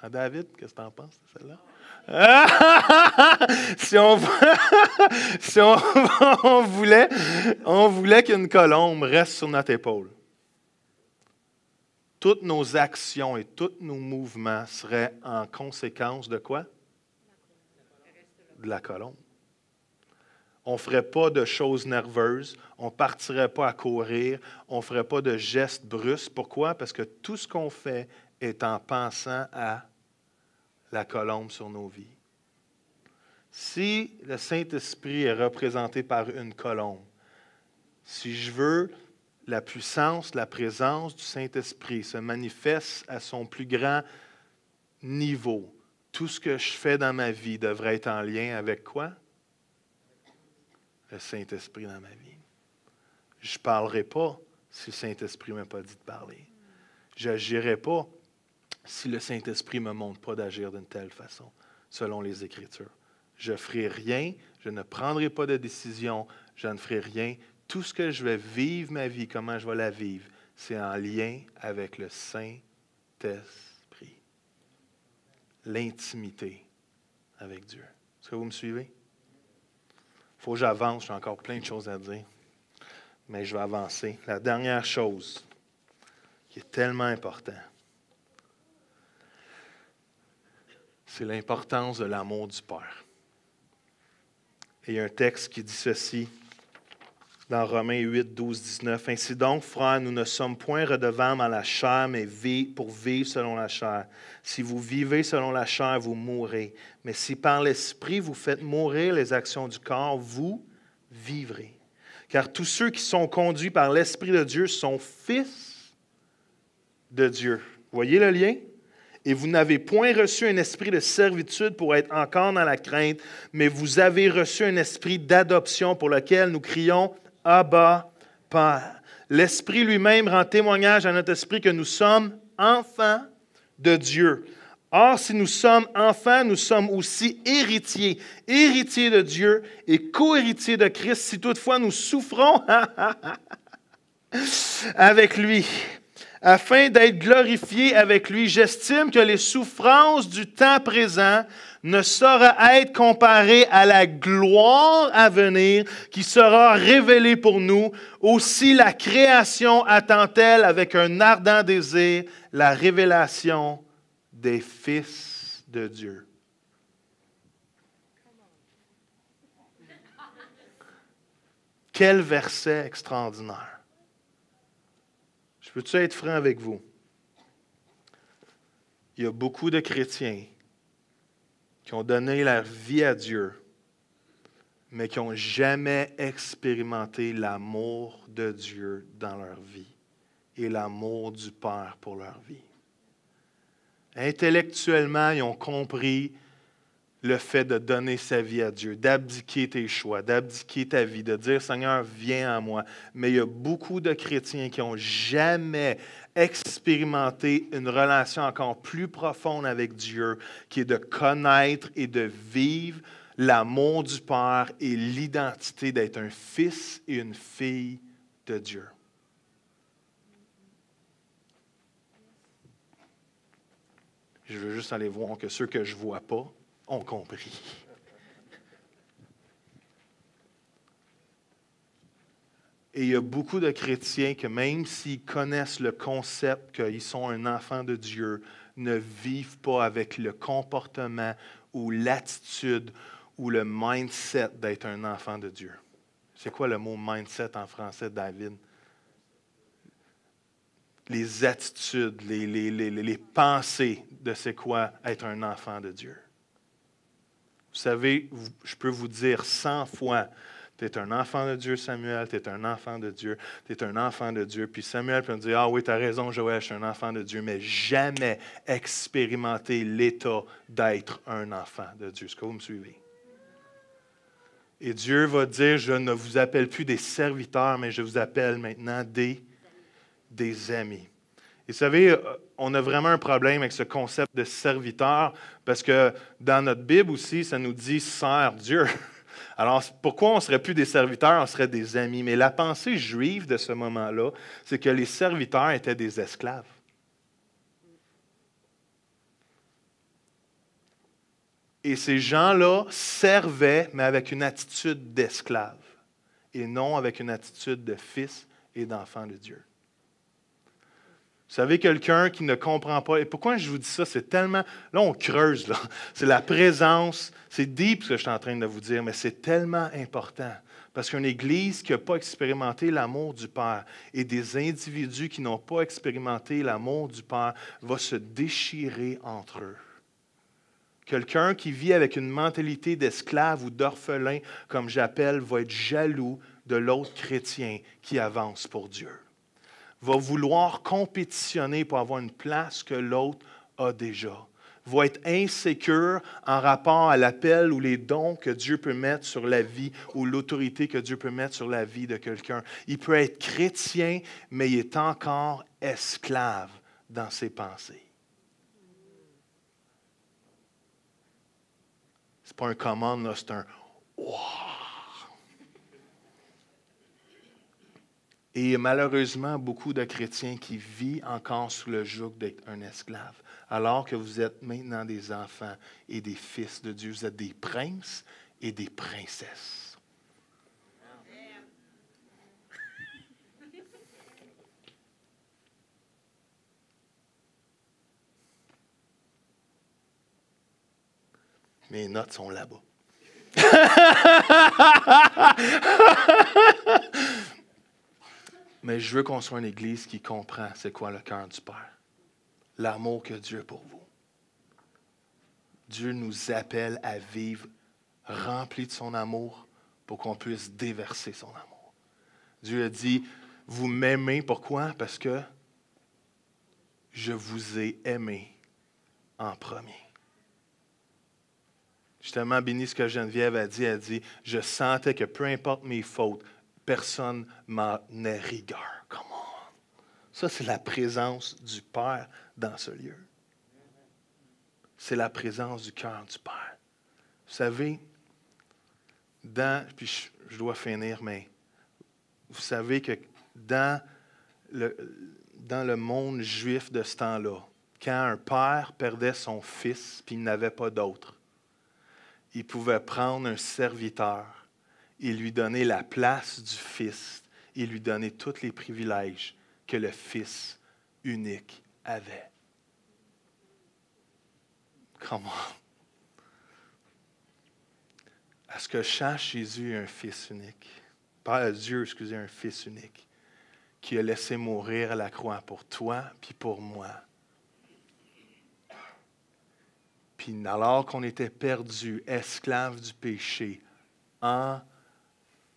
ah, David, qu'est-ce que tu en penses de celle-là? Si on voulait qu'une colombe reste sur notre épaule, toutes nos actions et tous nos mouvements seraient en conséquence de quoi? De la colombe. On ne ferait pas de choses nerveuses, on ne partirait pas à courir, on ne ferait pas de gestes brusques. Pourquoi? Parce que tout ce qu'on fait est en pensant à la colombe sur nos vies. Si le Saint-Esprit est représenté par une colombe, si je veux la puissance, la présence du Saint-Esprit se manifeste à son plus grand niveau, tout ce que je fais dans ma vie devrait être en lien avec quoi? Le Saint-Esprit dans ma vie. Je ne parlerai pas si le Saint-Esprit ne m'a pas dit de parler. Je n'agirai pas si le Saint-Esprit ne me montre pas d'agir d'une telle façon, selon les Écritures. Je ne ferai rien, je ne prendrai pas de décision, je ne ferai rien. Tout ce que je vais vivre ma vie, comment je vais la vivre, c'est en lien avec le Saint-Esprit. L'intimité avec Dieu. Est-ce que vous me suivez? Il faut que j'avance, j'ai encore plein de choses à dire, mais je vais avancer. La dernière chose qui est tellement importante, c'est l'importance de l'amour du Père. Et il y a un texte qui dit ceci dans Romains 8, 12, 19. « Ainsi donc, frères, nous ne sommes point redevables à la chair, mais pour vivre selon la chair. Si vous vivez selon la chair, vous mourrez. Mais si par l'Esprit vous faites mourir les actions du corps, vous vivrez. Car tous ceux qui sont conduits par l'Esprit de Dieu sont fils de Dieu. » Voyez le lien? « Et vous n'avez point reçu un esprit de servitude pour être encore dans la crainte, mais vous avez reçu un esprit d'adoption pour lequel nous crions « Abba, Père ». L'Esprit lui-même rend témoignage à notre esprit que nous sommes enfants de Dieu. Or, si nous sommes enfants, nous sommes aussi héritiers, héritiers de Dieu et co-héritiers de Christ, si toutefois nous souffrons avec lui, afin d'être glorifiés avec lui. J'estime que les souffrances du temps présent ne sauraient être comparées à la gloire à venir qui sera révélée pour nous. Aussi la création attend-elle avec un ardent désir la révélation des fils de Dieu. Quel verset extraordinaire! Je peux-tu être franc avec vous? Il y a beaucoup de chrétiens qui ont donné leur vie à Dieu, mais qui n'ont jamais expérimenté l'amour de Dieu dans leur vie et l'amour du Père pour leur vie. Intellectuellement, ils ont compris le fait de donner sa vie à Dieu, d'abdiquer tes choix, d'abdiquer ta vie, de dire « Seigneur, viens à moi ». Mais il y a beaucoup de chrétiens qui n'ont jamais expérimenté une relation encore plus profonde avec Dieu, qui est de connaître et de vivre l'amour du Père et l'identité d'être un fils et une fille de Dieu. Je veux juste aller voir que ceux que je ne vois pas ont compris. Et il y a beaucoup de chrétiens que même s'ils connaissent le concept qu'ils sont un enfant de Dieu, ne vivent pas avec le comportement ou l'attitude ou le mindset d'être un enfant de Dieu. C'est quoi le mot mindset en français, David? Les attitudes, les pensées de c'est quoi être un enfant de Dieu. Vous savez, je peux vous dire 100 fois, tu es un enfant de Dieu, Samuel, tu es un enfant de Dieu, tu es un enfant de Dieu. Puis Samuel peut me dire, ah oui, tu as raison, Joël, je suis un enfant de Dieu, mais jamais expérimenter l'état d'être un enfant de Dieu. Est-ce que vous me suivez? Et Dieu va dire, je ne vous appelle plus des serviteurs, mais je vous appelle maintenant des amis. Et vous savez, on a vraiment un problème avec ce concept de serviteur, parce que dans notre Bible aussi, ça nous dit « sers Dieu ». Alors, pourquoi on ne serait plus des serviteurs, on serait des amis? Mais la pensée juive de ce moment-là, c'est que les serviteurs étaient des esclaves. Et ces gens-là servaient, mais avec une attitude d'esclave, et non avec une attitude de fils et d'enfant de Dieu. Vous savez, quelqu'un qui ne comprend pas, et pourquoi je vous dis ça, c'est tellement, là on creuse, là. C'est la présence, c'est deep ce que je suis en train de vous dire, mais c'est tellement important, parce qu'une Église qui n'a pas expérimenté l'amour du Père et des individus qui n'ont pas expérimenté l'amour du Père va se déchirer entre eux. Quelqu'un qui vit avec une mentalité d'esclave ou d'orphelin, comme j'appelle, va être jaloux de l'autre chrétien qui avance pour Dieu. Va vouloir compétitionner pour avoir une place que l'autre a déjà. va être insécure en rapport à l'appel ou les dons que Dieu peut mettre sur la vie ou l'autorité que Dieu peut mettre sur la vie de quelqu'un. Il peut être chrétien, mais il est encore esclave dans ses pensées. Ce n'est pas un commande, là, c'est un « wow ». Et malheureusement, beaucoup de chrétiens qui vivent encore sous le joug d'être un esclave, alors que vous êtes maintenant des enfants et des fils de Dieu. Vous êtes des princes et des princesses. Mes notes sont là-bas. Mais je veux qu'on soit une Église qui comprend c'est quoi le cœur du Père. L'amour que Dieu a pour vous. Dieu nous appelle à vivre remplis de son amour pour qu'on puisse déverser son amour. Dieu a dit, vous m'aimez, pourquoi? Parce que je vous ai aimé en premier. Je suis tellement béni ce que Geneviève a dit. Elle dit, je sentais que peu importe mes fautes, personne m'en ait rigueur. Come on. Ça, c'est la présence du Père dans ce lieu. C'est la présence du cœur du Père. Vous savez, puis je dois finir, mais vous savez que dans le monde juif de ce temps-là, quand un père perdait son fils, puis il n'avait pas d'autre, il pouvait prendre un serviteur et lui donner la place du fils et lui donner tous les privilèges que le fils unique avait. Comment? Est-ce que chaque Jésus est un fils unique? Pas Dieu, excusez, un fils unique qui a laissé mourir à la croix pour toi puis pour moi. Puis alors qu'on était perdus, esclaves du péché,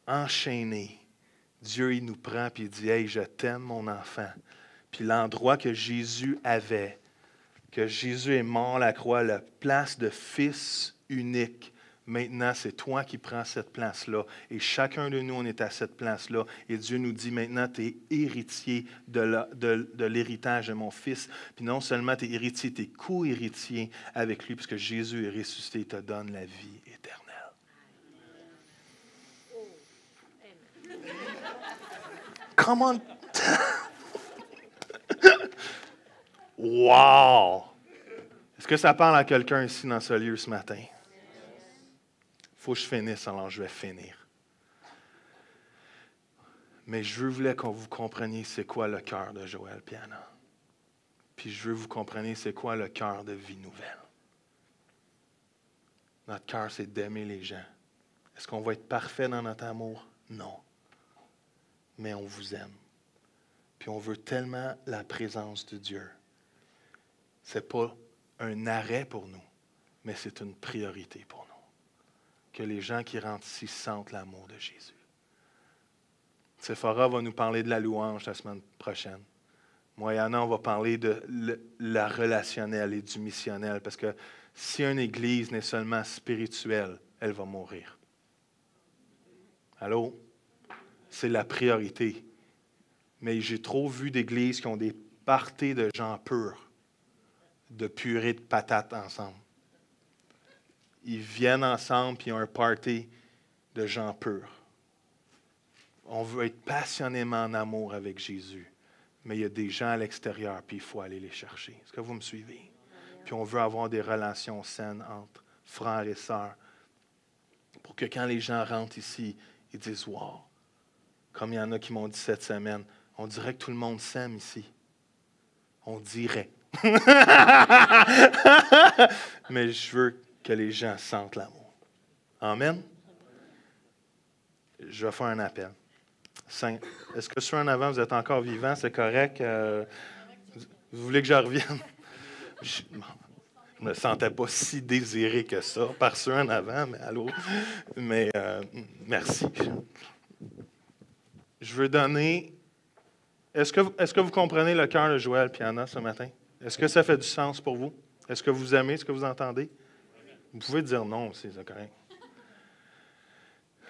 enchaînés, Dieu, il nous prend et il dit, « Hey, je t'aime, mon enfant. » Puis l'endroit que Jésus avait, que Jésus est mort à la croix, la place de fils unique, maintenant, c'est toi qui prends cette place-là. Et chacun de nous, on est à cette place-là. Et Dieu nous dit, maintenant, tu es héritier de l'héritage de mon fils. Puis non seulement tu es héritier, tu es co-héritier avec lui, puisque Jésus est ressuscité et te donne la vie éternelle. Comment? Wow! Est-ce que ça parle à quelqu'un ici dans ce lieu ce matin? Il faut que je finisse, alors je vais finir. Mais je voulais que vous compreniez c'est quoi le cœur de Joël Piana. Puis je veux que vous compreniez c'est quoi le cœur de Vie Nouvelle. Notre cœur, c'est d'aimer les gens. Est-ce qu'on va être parfait dans notre amour? Non. Mais on vous aime. Puis on veut tellement la présence de Dieu. Ce n'est pas un arrêt pour nous, mais c'est une priorité pour nous. Que les gens qui rentrent ici sentent l'amour de Jésus. Sephora va nous parler de la louange la semaine prochaine. Moi et Anna, on va parler de la relationnelle et du missionnel, parce que si une église n'est seulement spirituelle, elle va mourir. Allô? C'est la priorité. Mais j'ai trop vu d'églises qui ont des parties de gens purs, de purée de patates ensemble. Ils viennent ensemble et ils ont un party de gens purs. On veut être passionnément en amour avec Jésus, mais il y a des gens à l'extérieur puis il faut aller les chercher. Est-ce que vous me suivez? Puis on veut avoir des relations saines entre frères et sœurs pour que quand les gens rentrent ici, ils disent « Wow! » Comme il y en a qui m'ont dit cette semaine, on dirait que tout le monde s'aime ici. On dirait. Mais je veux que les gens sentent l'amour. Amen? Je vais faire un appel. Est-ce que ceux en avant, vous êtes encore vivants? C'est correct? Vous voulez que je revienne? Je ne me sentais pas si désiré que ça par ceux en avant, mais allô? Mais merci. Je veux donner... Est-ce que vous comprenez le cœur de Joël Piana ce matin? Est-ce que ça fait du sens pour vous? Est-ce que vous aimez ce que vous entendez? Vous pouvez dire non aussi, c'est correct.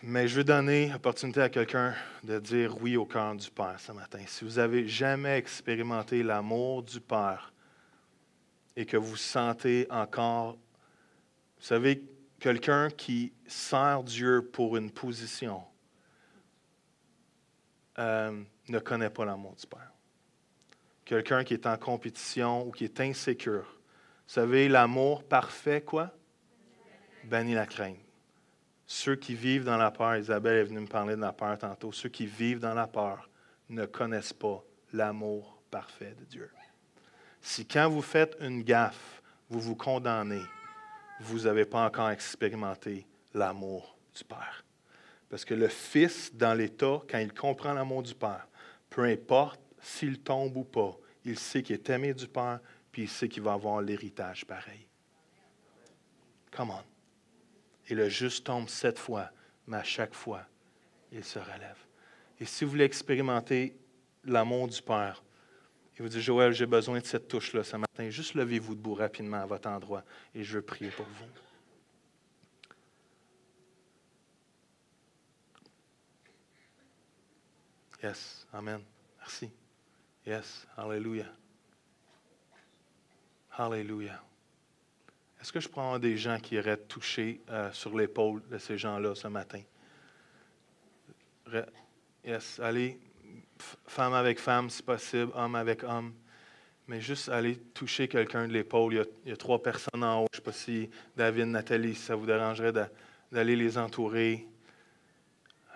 Mais je veux donner l'opportunité à quelqu'un de dire oui au cœur du Père ce matin. Si vous n'avez jamais expérimenté l'amour du Père et que vous sentez encore, vous savez, quelqu'un qui sert Dieu pour une position ne connaît pas l'amour du Père. Quelqu'un qui est en compétition ou qui est insécure. Vous savez, l'amour parfait, quoi? Bannit la crainte. Ceux qui vivent dans la peur, Isabelle est venue me parler de la peur tantôt, ceux qui vivent dans la peur ne connaissent pas l'amour parfait de Dieu. Si quand vous faites une gaffe, vous vous condamnez, vous n'avez pas encore expérimenté l'amour du Père. Parce que le Fils, dans l'État, quand il comprend l'amour du Père, peu importe s'il tombe ou pas, il sait qu'il est aimé du Père, puis il sait qu'il va avoir l'héritage pareil. Come on. Et le juste tombe 7 fois, mais à chaque fois, il se relève. Et si vous voulez expérimenter l'amour du Père, et vous dites, Joël, j'ai besoin de cette touche-là ce matin, juste levez-vous debout rapidement à votre endroit et je veux prier pour vous. Yes, amen. Merci. Yes, hallelujah. Hallelujah. Est-ce que je prends des gens qui iraient toucher sur l'épaule de ces gens-là ce matin? Yes, allez, femme avec femme si possible, homme avec homme. Mais juste aller toucher quelqu'un de l'épaule. Il y a 3 personnes en haut. Je ne sais pas si David, Nathalie, si ça vous dérangerait d'aller les entourer.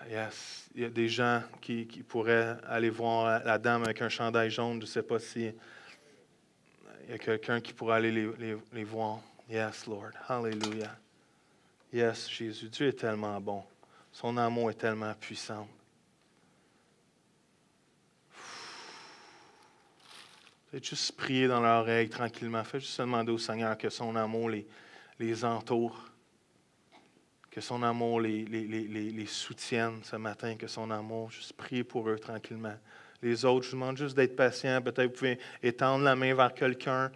Yes. Il y a des gens qui pourraient aller voir la dame avec un chandail jaune. Je ne sais pas si il y a quelqu'un qui pourrait aller les voir. Yes, Lord. Hallelujah. Yes, Jésus. Dieu est tellement bon. Son amour est tellement puissant. Faites juste prier dans l'oreille tranquillement. Faites juste demander au Seigneur que son amour les entoure. Que son amour les soutienne ce matin. Que son amour, juste prier pour eux tranquillement. Les autres, je vous demande juste d'être patient. Peut-être vous pouvez étendre la main vers quelqu'un.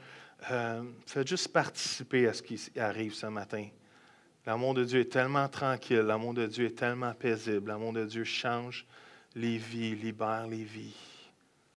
Faites juste participer à ce qui arrive ce matin. L'amour de Dieu est tellement tranquille. L'amour de Dieu est tellement paisible. L'amour de Dieu change les vies, libère les vies.